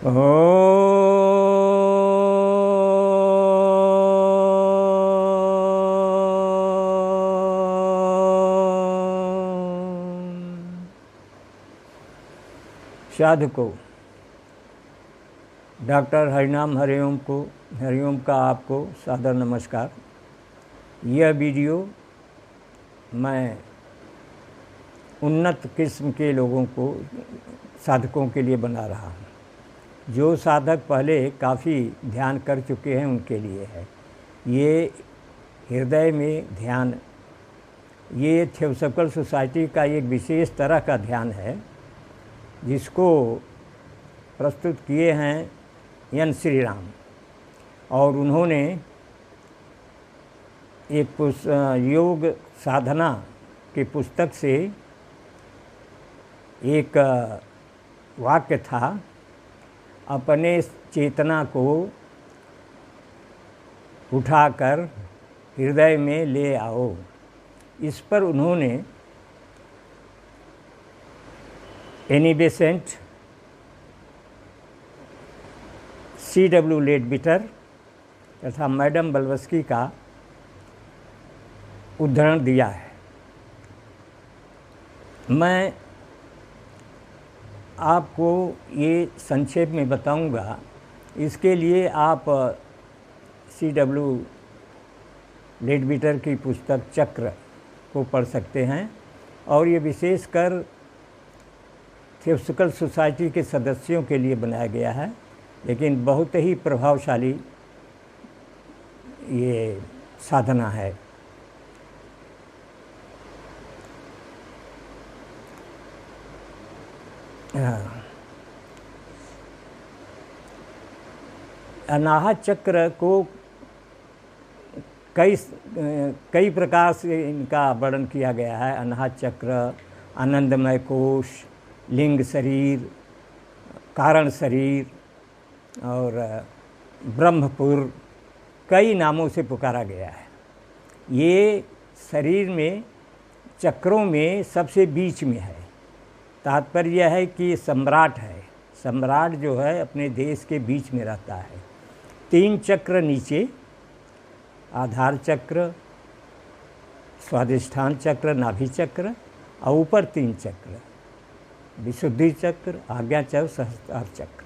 ओ साधु को डॉक्टर हरिनाम हरिओम का आपको सादर नमस्कार। यह वीडियो मैं उन्नत किस्म के लोगों को साधकों के लिए बना रहा हूँ। जो साधक पहले काफ़ी ध्यान कर चुके हैं उनके लिए है। ये हृदय में ध्यान, ये थियोसॉफिकल सोसाइटी का एक विशेष तरह का ध्यान है जिसको प्रस्तुत किए हैं एन श्री राम, और उन्होंने एक योग साधना की पुस्तक से एक वाक्य था, अपने चेतना को उठाकर हृदय में ले आओ। इस पर उन्होंने एनी बेसेंट, C.W. लेडबिटर तथा मैडम ब्लवस्की का उद्धरण दिया है। मैं आपको ये संक्षेप में बताऊंगा। इसके लिए आप C.W. लेडबिटर की पुस्तक चक्र को पढ़ सकते हैं, और ये विशेषकर थियोसॉफिकल सोसाइटी के सदस्यों के लिए बनाया गया है, लेकिन बहुत ही प्रभावशाली ये साधना है। अनाहत चक्र को कई प्रकार से इनका वर्णन किया गया है। अनाहत चक्र, आनंदमय कोश, लिंग शरीर, कारण शरीर और ब्रह्मपुर, कई नामों से पुकारा गया है। ये शरीर में चक्रों में सबसे बीच में है। तात्पर्य यह है कि सम्राट है। सम्राट जो है अपने देश के बीच में रहता है। 3 चक्र नीचे, आधार चक्र, स्वादिष्ठान चक्र, नाभि चक्र, और ऊपर 3 चक्र, विशुद्धि चक्र, आज्ञा चक्र, सहस्त्रार चक्र।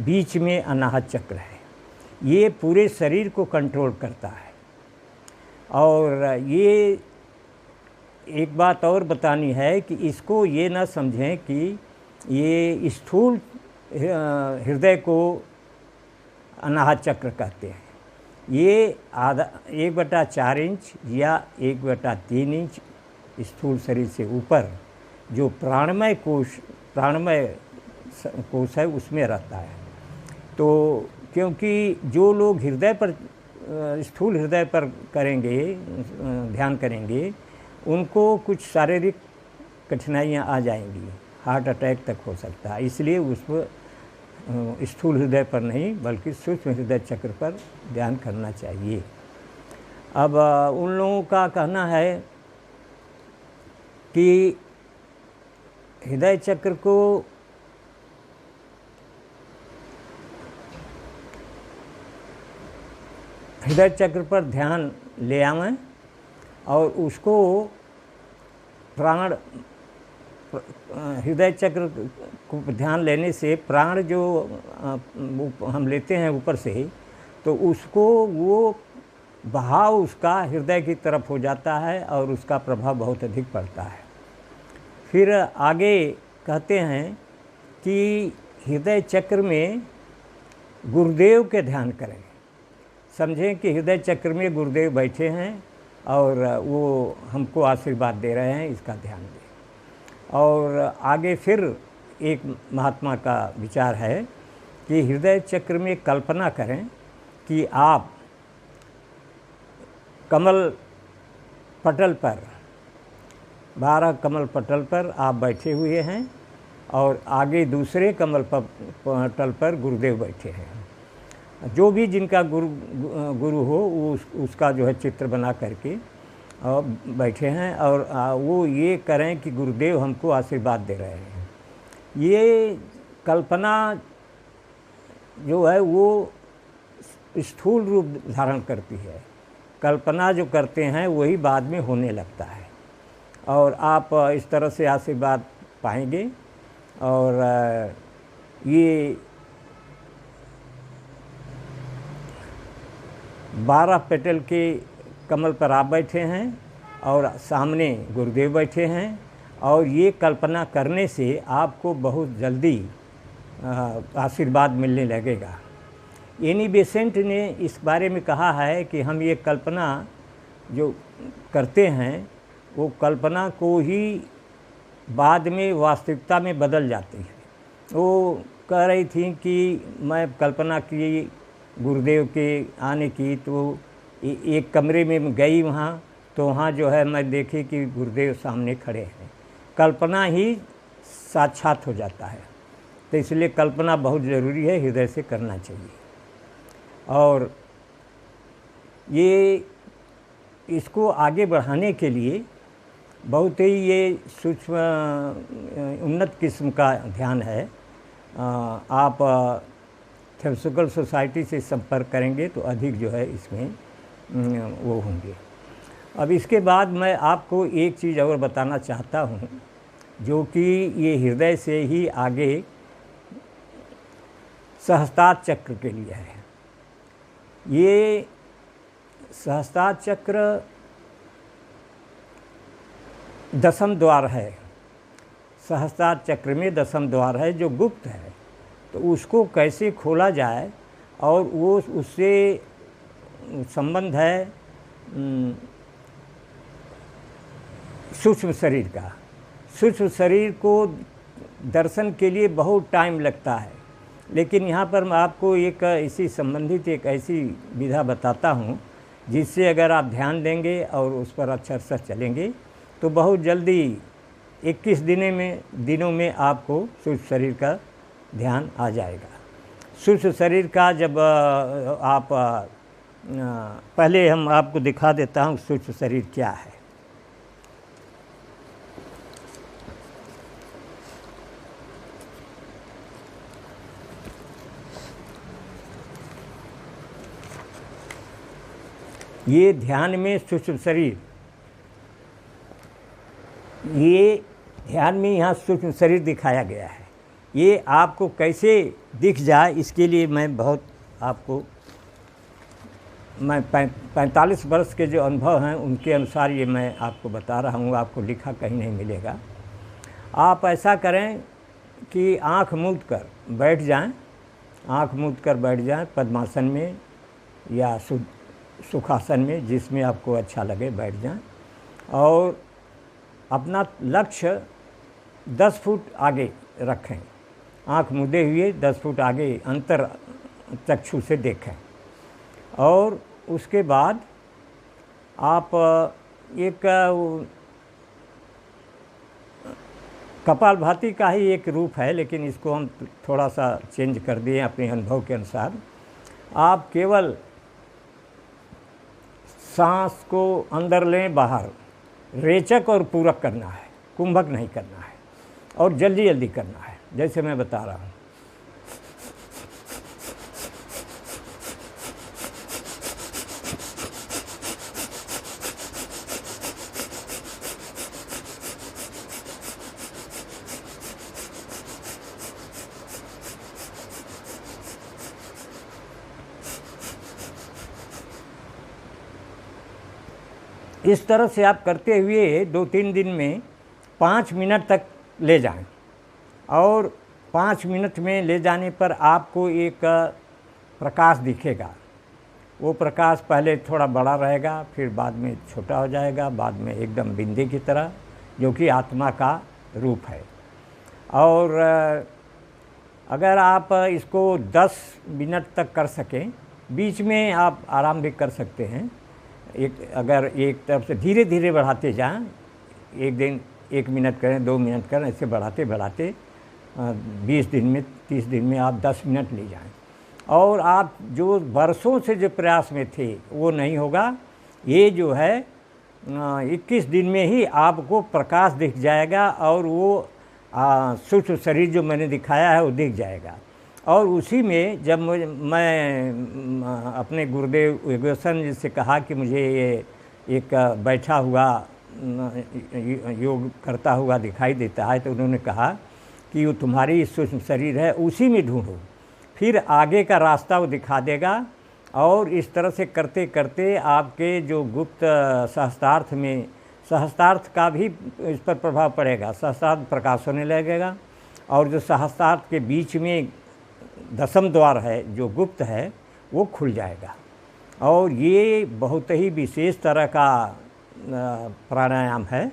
बीच में अनाहत चक्र है। ये पूरे शरीर को कंट्रोल करता है। और ये एक बात और बतानी है कि इसको ये ना समझें कि ये स्थूल हृदय को अनाहत चक्र कहते हैं। ये 1/4 इंच या 1/3 इंच स्थूल शरीर से ऊपर जो प्राणमय कोश है उसमें रहता है। तो क्योंकि जो लोग हृदय पर, स्थूल हृदय पर करेंगे, ध्यान करेंगे, उनको कुछ शारीरिक कठिनाइयाँ आ जाएंगी, हार्ट अटैक तक हो सकता है। इसलिए उस पर स्थूल हृदय पर नहीं बल्कि सूक्ष्म हृदय चक्र पर ध्यान करना चाहिए। अब उन लोगों का कहना है कि हृदय चक्र को हृदय चक्र पर ध्यान ले आवें और उसको प्राण, हृदय चक्र को ध्यान लेने से प्राण जो हम लेते हैं ऊपर से, तो उसको वो बहाव उसका हृदय की तरफ हो जाता है और उसका प्रभाव बहुत अधिक पड़ता है। फिर आगे कहते हैं कि हृदय चक्र में गुरुदेव के ध्यान करें। समझें कि हृदय चक्र में गुरुदेव बैठे हैं और वो हमको आशीर्वाद दे रहे हैं, इसका ध्यान दें। और आगे फिर एक महात्मा का विचार है कि हृदय चक्र में कल्पना करें कि आप कमल पटल पर, 12 कमल पटल पर आप बैठे हुए हैं और आगे दूसरे कमल पटल पर गुरुदेव बैठे हैं। जो भी जिनका गुरु हो वो उसका जो है चित्र बना करके और बैठे हैं, और वो ये करें कि गुरुदेव हमको आशीर्वाद दे रहे हैं। ये कल्पना जो है वो स्थूल रूप धारण करती है। कल्पना जो करते हैं वही बाद में होने लगता है। और आप इस तरह से आशीर्वाद पाएंगे। और ये 12 पेटल के कमल पर आप बैठे हैं और सामने गुरुदेव बैठे हैं, और ये कल्पना करने से आपको बहुत जल्दी आशीर्वाद मिलने लगेगा। एनी बेसेंट ने इस बारे में कहा है कि हम ये कल्पना जो करते हैं वो कल्पना को ही बाद में वास्तविकता में बदल जाती है। वो कह रही थी कि मैं कल्पना की गुरुदेव के आने की, तो एक कमरे में गई वहाँ, तो वहाँ जो है मैं देखी कि गुरुदेव सामने खड़े हैं। कल्पना ही साक्षात हो जाता है। तो इसलिए कल्पना बहुत ज़रूरी है, हृदय से करना चाहिए। और ये इसको आगे बढ़ाने के लिए बहुत ही ये सूक्ष्म उन्नत किस्म का ध्यान है। आप थियोसॉफिकल सोसाइटी से संपर्क करेंगे तो अधिक जो है इसमें वो होंगे। अब इसके बाद मैं आपको एक चीज़ और बताना चाहता हूँ, जो कि ये हृदय से ही आगे सहस्त्रार चक्र के लिए है। ये सहस्त्रार चक्र 10वें द्वार है। सहस्त्रार चक्र में 10वें द्वार है जो गुप्त है। तो उसको कैसे खोला जाए, और वो उससे संबंध है सूक्ष्म शरीर का। सूक्ष्म शरीर को दर्शन के लिए बहुत टाइम लगता है, लेकिन यहाँ पर मैं आपको एक इसी संबंधित एक ऐसी विधा बताता हूँ जिससे अगर आप ध्यान देंगे और उस पर अक्षर से चलेंगे तो बहुत जल्दी 21 दिनों में आपको सूक्ष्म शरीर का ध्यान आ जाएगा। सूक्ष्म शरीर का जब आप पहले हम आपको दिखा देता हूँ सूक्ष्म शरीर क्या है। ये ध्यान में सूक्ष्म शरीर, ये ध्यान में यहाँ सूक्ष्म शरीर दिखाया गया है। ये आपको कैसे दिख जाए इसके लिए मैं बहुत आपको 45 वर्ष के जो अनुभव हैं उनके अनुसार ये मैं आपको बता रहा हूँ। आपको लिखा कहीं नहीं मिलेगा। आप ऐसा करें कि आँख मूंद कर बैठ जाएं, आँख मूंद कर बैठ जाएं पद्मासन में या सुखासन में, जिसमें आपको अच्छा लगे बैठ जाएं, और अपना लक्ष्य 10 फुट आगे रखें। आँख मूंदे हुए 10 फुट आगे अंतर चक्षु से देखें। और उसके बाद आप एक कपालभाति का ही एक रूप है, लेकिन इसको हम थोड़ा सा चेंज कर दिए अपने अनुभव के अनुसार। आप केवल सांस को अंदर लें, बाहर, रेचक और पूरक करना है, कुंभक नहीं करना है, और जल्दी जल्दी करना है जैसे मैं बता रहा हूँ। इस तरह से आप करते हुए 2-3 दिन में 5 मिनट तक ले जाएं, और 5 मिनट में ले जाने पर आपको एक प्रकाश दिखेगा। वो प्रकाश पहले थोड़ा बड़ा रहेगा, फिर बाद में छोटा हो जाएगा, बाद में एकदम बिंदी की तरह, जो कि आत्मा का रूप है। और अगर आप इसको 10 मिनट तक कर सकें, बीच में आप आराम भी कर सकते हैं। अगर एक तरफ से धीरे धीरे बढ़ाते जाएं, एक दिन 1 मिनट करें, 2 मिनट करें, ऐसे बढ़ाते बढ़ाते 20 दिन में, 30 दिन में आप 10 मिनट ले जाएं। और आप जो वर्षों से जो प्रयास में थे वो नहीं होगा। ये जो है 21 दिन में ही आपको प्रकाश दिख जाएगा, और वो सूक्ष्म शरीर जो मैंने दिखाया है वो दिख जाएगा। और उसी में जब मैं अपने गुरुदेव योगेश्वर जी से कहा कि मुझे ये एक बैठा हुआ योग करता हुआ दिखाई देता है, तो उन्होंने कहा कि वो तुम्हारी सूक्ष्म शरीर है, उसी में ढूंढो, फिर आगे का रास्ता वो दिखा देगा। और इस तरह से करते करते आपके जो गुप्त सहस्त्रार्थ में, सहस्त्रार्थ का भी इस पर प्रभाव पड़ेगा, सहस्त्रार्थ प्रकाश होने लगेगा। और जो सहस्त्रार्थ के बीच में दसम द्वार है जो गुप्त है वो खुल जाएगा। और ये बहुत ही विशेष तरह का प्राणायाम है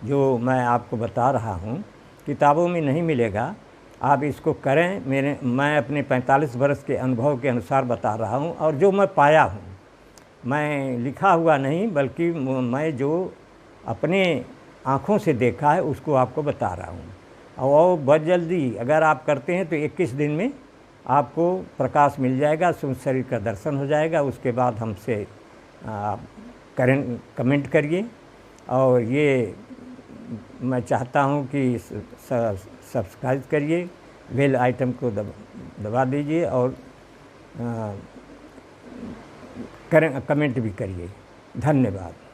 जो मैं आपको बता रहा हूँ, किताबों में नहीं मिलेगा। आप इसको करें। मैं अपने 45 वर्ष के अनुभव के अनुसार बता रहा हूँ, और जो मैं पाया हूँ, मैं लिखा हुआ नहीं बल्कि मैं जो अपने आँखों से देखा है उसको आपको बता रहा हूँ। और बहुत जल्दी अगर आप करते हैं तो 21 दिन में आपको प्रकाश मिल जाएगा, सूक्ष्म शरीर का दर्शन हो जाएगा। उसके बाद हमसे कमेंट करिए। और ये मैं चाहता हूँ कि सब्सक्राइब करिए, बेल आइटम को दबा दीजिए, और कमेंट भी करिए। धन्यवाद।